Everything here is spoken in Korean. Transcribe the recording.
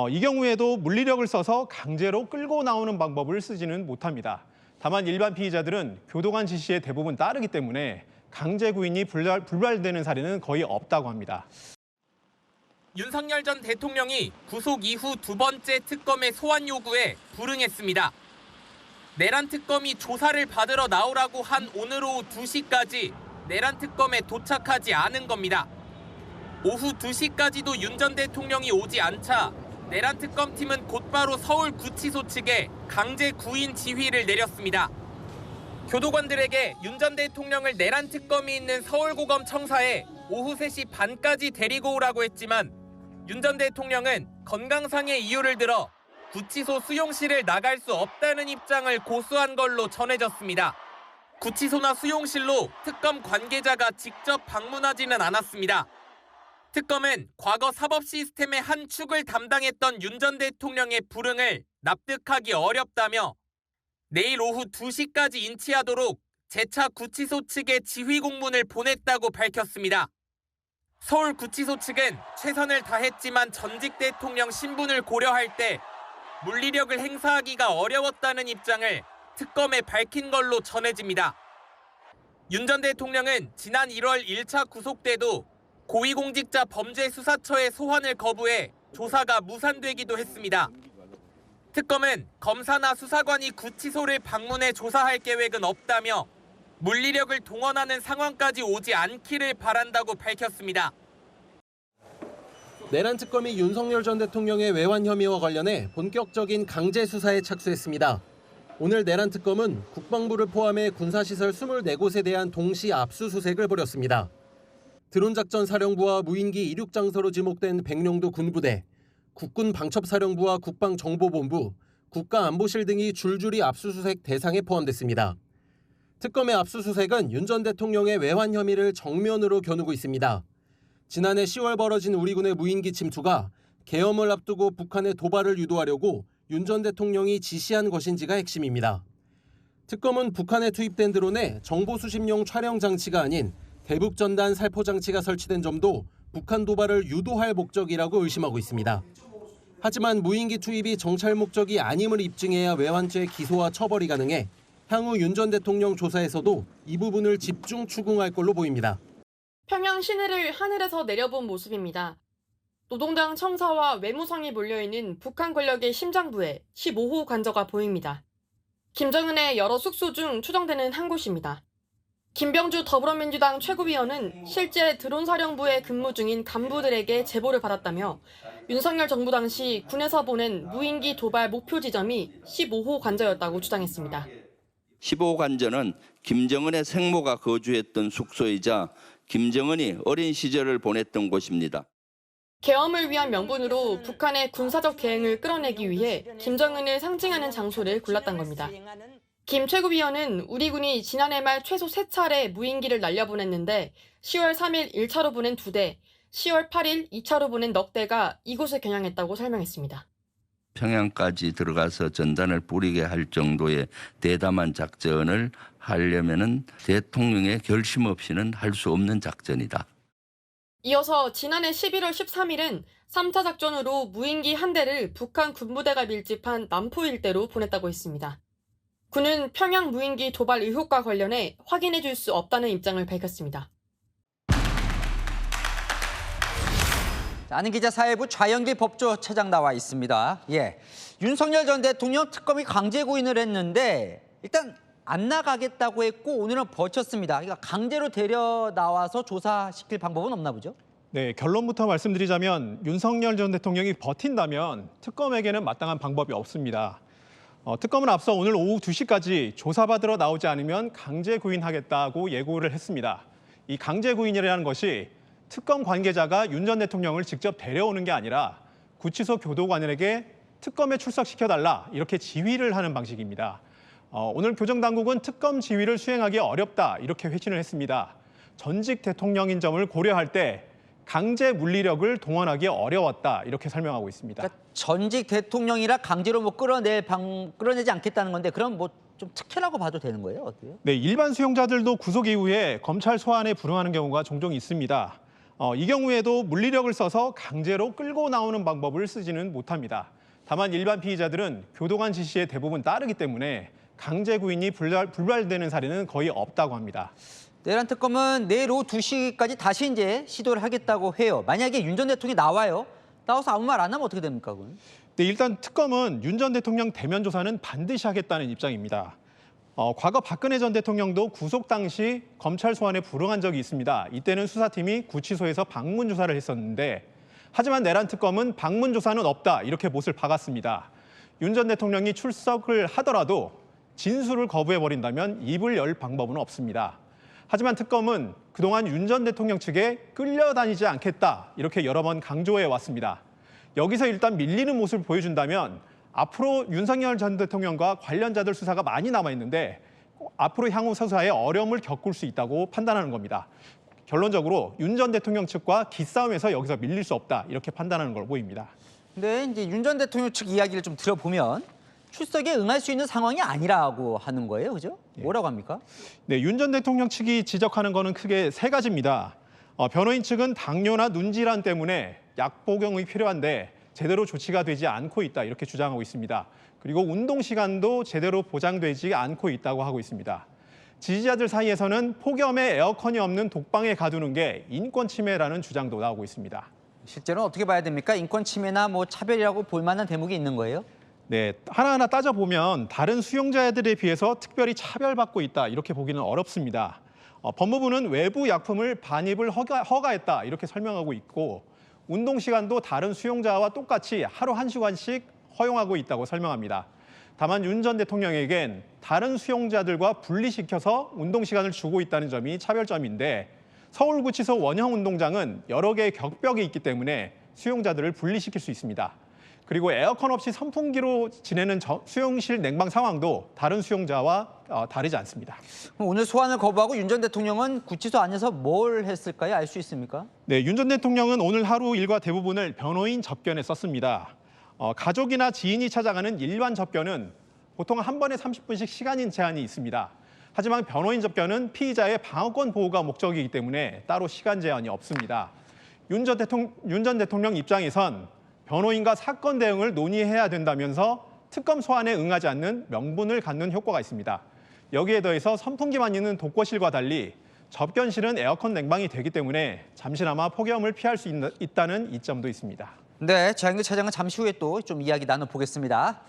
이 경우에도 물리력을 써서 강제로 끌고 나오는 방법을 쓰지는 못합니다. 다만 일반 피의자들은 교도관 지시에 대부분 따르기 때문에 강제 구인이 불발되는 사례는 거의 없다고 합니다. 윤석열 전 대통령이 구속 이후 두 번째 특검의 소환 요구에 불응했습니다. 내란 특검이 조사를 받으러 나오라고 한 오늘 오후 2시까지 내란 특검에 도착하지 않은 겁니다. 오후 2시까지도 윤 전 대통령이 오지 않자 내란 특검팀은 곧바로 서울구치소 측에 강제 구인 지휘를 내렸습니다. 교도관들에게 윤 전 대통령을 내란 특검이 있는 서울고검 청사에 오후 3시 반까지 데리고 오라고 했지만 윤 전 대통령은 건강상의 이유를 들어 구치소 수용실을 나갈 수 없다는 입장을 고수한 걸로 전해졌습니다. 구치소나 수용실로 특검 관계자가 직접 방문하지는 않았습니다. 특검은 과거 사법 시스템의 한 축을 담당했던 윤 전 대통령의 불응을 납득하기 어렵다며 내일 오후 2시까지 인치하도록 재차 구치소 측에 지휘 공문을 보냈다고 밝혔습니다. 서울구치소 측은 최선을 다했지만 전직 대통령 신분을 고려할 때 물리력을 행사하기가 어려웠다는 입장을 특검에 밝힌 걸로 전해집니다. 윤 전 대통령은 지난 1월 1차 구속 때도 고위공직자 범죄수사처의 소환을 거부해 조사가 무산되기도 했습니다. 특검은 검사나 수사관이 구치소를 방문해 조사할 계획은 없다며 물리력을 동원하는 상황까지 오지 않기를 바란다고 밝혔습니다. 내란 특검이 윤석열 전 대통령의 외환 혐의와 관련해 본격적인 강제 수사에 착수했습니다. 오늘 내란 특검은 국방부를 포함해 군사시설 24곳에 대한 동시 압수수색을 벌였습니다. 드론작전 사령부와 무인기 이륙 장소로 지목된 백령도 군부대, 국군 방첩사령부와 국방정보본부, 국가안보실 등이 줄줄이 압수수색 대상에 포함됐습니다. 특검의 압수수색은 윤 전 대통령의 외환 혐의를 정면으로 겨누고 있습니다. 지난해 10월 벌어진 우리군의 무인기 침투가 계엄을 앞두고 북한의 도발을 유도하려고 윤 전 대통령이 지시한 것인지가 핵심입니다. 특검은 북한에 투입된 드론에 정보 수집용 촬영 장치가 아닌 대북 전단 살포 장치가 설치된 점도 북한 도발을 유도할 목적이라고 의심하고 있습니다. 하지만 무인기 투입이 정찰 목적이 아님을 입증해야 외환죄 기소와 처벌이 가능해 향후 윤 전 대통령 조사에서도 이 부분을 집중 추궁할 걸로 보입니다. 평양 시내를 하늘에서 내려본 모습입니다. 노동당 청사와 외무성이 몰려있는 북한 권력의 심장부에 15호 관저가 보입니다. 김정은의 여러 숙소 중 추정되는 한 곳입니다. 김병주 더불어민주당 최고위원은 실제 드론사령부에 근무 중인 간부들에게 제보를 받았다며 윤석열 정부 당시 군에서 보낸 무인기 도발 목표 지점이 15호 관저였다고 주장했습니다. 15호 관저는 김정은의 생모가 거주했던 숙소이자 김정은이 어린 시절을 보냈던 곳입니다. 계엄을 위한 명분으로 북한의 군사적 대응을 끌어내기 위해 김정은을 상징하는 장소를 골랐던 겁니다. 김 최고위원은 우리 군이 지난해 말 최소 3차례 무인기를 날려보냈는데 10월 3일 1차로 보낸 2대, 10월 8일 2차로 보낸 넉 대가 이곳을 겨냥했다고 설명했습니다. 평양까지 들어가서 전단을 뿌리게 할 정도의 대담한 작전을 하려면은 대통령의 결심 없이는 할 수 없는 작전이다. 이어서 지난해 11월 13일은 3차 작전으로 무인기 한 대를 북한 군부대가 밀집한 남포 일대로 보냈다고 했습니다. 군은 평양 무인기 도발 의혹과 관련해 확인해 줄 수 없다는 입장을 밝혔습니다. 아는 기자 사회부 좌영길 법조차장 나와 있습니다. 윤석열 전 대통령 특검이 강제 구인을 했는데 일단 안 나가겠다고 했고 오늘은 버텼습니다. 그러니까 강제로 데려 나와서 조사시킬 방법은 없나 보죠? 네, 결론부터 말씀드리자면 윤석열 전 대통령이 버틴다면 특검에게는 마땅한 방법이 없습니다. 특검은 앞서 오늘 오후 2시까지 조사받으러 나오지 않으면 강제 구인하겠다고 예고를 했습니다. 이 강제 구인이라는 것이 특검 관계자가 윤 전 대통령을 직접 데려오는 게 아니라 구치소 교도관에게 특검에 출석시켜달라 이렇게 지휘를 하는 방식입니다. 오늘 교정당국은 특검 지휘를 수행하기 어렵다 이렇게 회신을 했습니다. 전직 대통령인 점을 고려할 때 강제 물리력을 동원하기 어려웠다 이렇게 설명하고 있습니다. 그러니까 전직 대통령이라 강제로 끌어내지 않겠다는 건데 그럼 뭐 좀 특혜라고 봐도 되는 거예요? 어때요? 네, 일반 수용자들도 구속 이후에 검찰 소환에 불응하는 경우가 종종 있습니다. 이 경우에도 물리력을 써서 강제로 끌고 나오는 방법을 쓰지는 못합니다. 다만 일반 피의자들은 교도관 지시에 대부분 따르기 때문에 강제 구인이 불발되는 사례는 거의 없다고 합니다. 내란 특검은 내일 오후 2시까지 다시 이제 시도를 하겠다고 해요. 만약에 윤 전 대통령이 나와서 아무 말 안 하면 어떻게 됩니까, 그건? 네, 일단 특검은 윤 전 대통령 대면 조사는 반드시 하겠다는 입장입니다. 과거 박근혜 전 대통령도 구속 당시 검찰 소환에 불응한 적이 있습니다. 이때는 수사팀이 구치소에서 방문 조사를 했었는데 하지만 내란 특검은 방문 조사는 없다 이렇게 못을 박았습니다. 윤 전 대통령이 출석을 하더라도 진술을 거부해버린다면 입을 열 방법은 없습니다. 하지만 특검은 그동안 윤 전 대통령 측에 끌려다니지 않겠다 이렇게 여러 번 강조해 왔습니다. 여기서 일단 밀리는 모습을 보여준다면 앞으로 윤석열 전 대통령과 관련자들 수사가 많이 남아있는데 앞으로 향후 수사에 어려움을 겪을 수 있다고 판단하는 겁니다. 결론적으로 윤 전 대통령 측과 기싸움에서 여기서 밀릴 수 없다 이렇게 판단하는 걸 보입니다. 근데 이제 윤 전 대통령 측 이야기를 좀 들어보면 출석에 응할 수 있는 상황이 아니라고 하는 거예요, 그죠? 뭐라고 합니까? 네, 윤 전 대통령 측이 지적하는 거는 크게 세 가지입니다. 변호인 측은 당뇨나 눈질환 때문에 약 복용이 필요한데 제대로 조치가 되지 않고 있다 이렇게 주장하고 있습니다. 그리고 운동 시간도 제대로 보장되지 않고 있다고 하고 있습니다. 지지자들 사이에서는 폭염에 에어컨이 없는 독방에 가두는 게 인권 침해라는 주장도 나오고 있습니다. 실제로는 어떻게 봐야 됩니까? 인권 침해나 뭐 차별이라고 볼 만한 대목이 있는 거예요? 네, 하나하나 따져보면 다른 수용자들에 비해서 특별히 차별받고 있다 이렇게 보기는 어렵습니다. 법무부는 외부 약품을 반입을 허가했다 이렇게 설명하고 있고 운동 시간도 다른 수용자와 똑같이 하루 1시간씩 허용하고 있다고 설명합니다. 다만 윤 전 대통령에겐 다른 수용자들과 분리시켜서 운동 시간을 주고 있다는 점이 차별점인데 서울구치소 원형운동장은 여러 개의 격벽이 있기 때문에 수용자들을 분리시킬 수 있습니다. 그리고 에어컨 없이 선풍기로 지내는 수용실 냉방 상황도 다른 수용자와 다르지 않습니다. 오늘 소환을 거부하고 윤 전 대통령은 구치소 안에서 뭘 했을까요? 알 수 있습니까? 네, 윤 전 대통령은 오늘 하루 일과 대부분을 변호인 접견에 썼습니다. 가족이나 지인이 찾아가는 일반 접견은 보통 한 번에 30분씩 시간 제한이 있습니다. 하지만 변호인 접견은 피의자의 방어권 보호가 목적이기 때문에 따로 시간 제한이 없습니다. 윤 전 대통령 입장에선 변호인과 사건 대응을 논의해야 된다면서 특검 소환에 응하지 않는 명분을 갖는 효과가 있습니다. 여기에 더해서 선풍기만 있는 독거실과 달리 접견실은 에어컨 냉방이 되기 때문에 잠시나마 폭염을 피할 수 있다는 이점도 있습니다. 네, 장영길 차장은 잠시 후에 또 좀 이야기 나눠보겠습니다.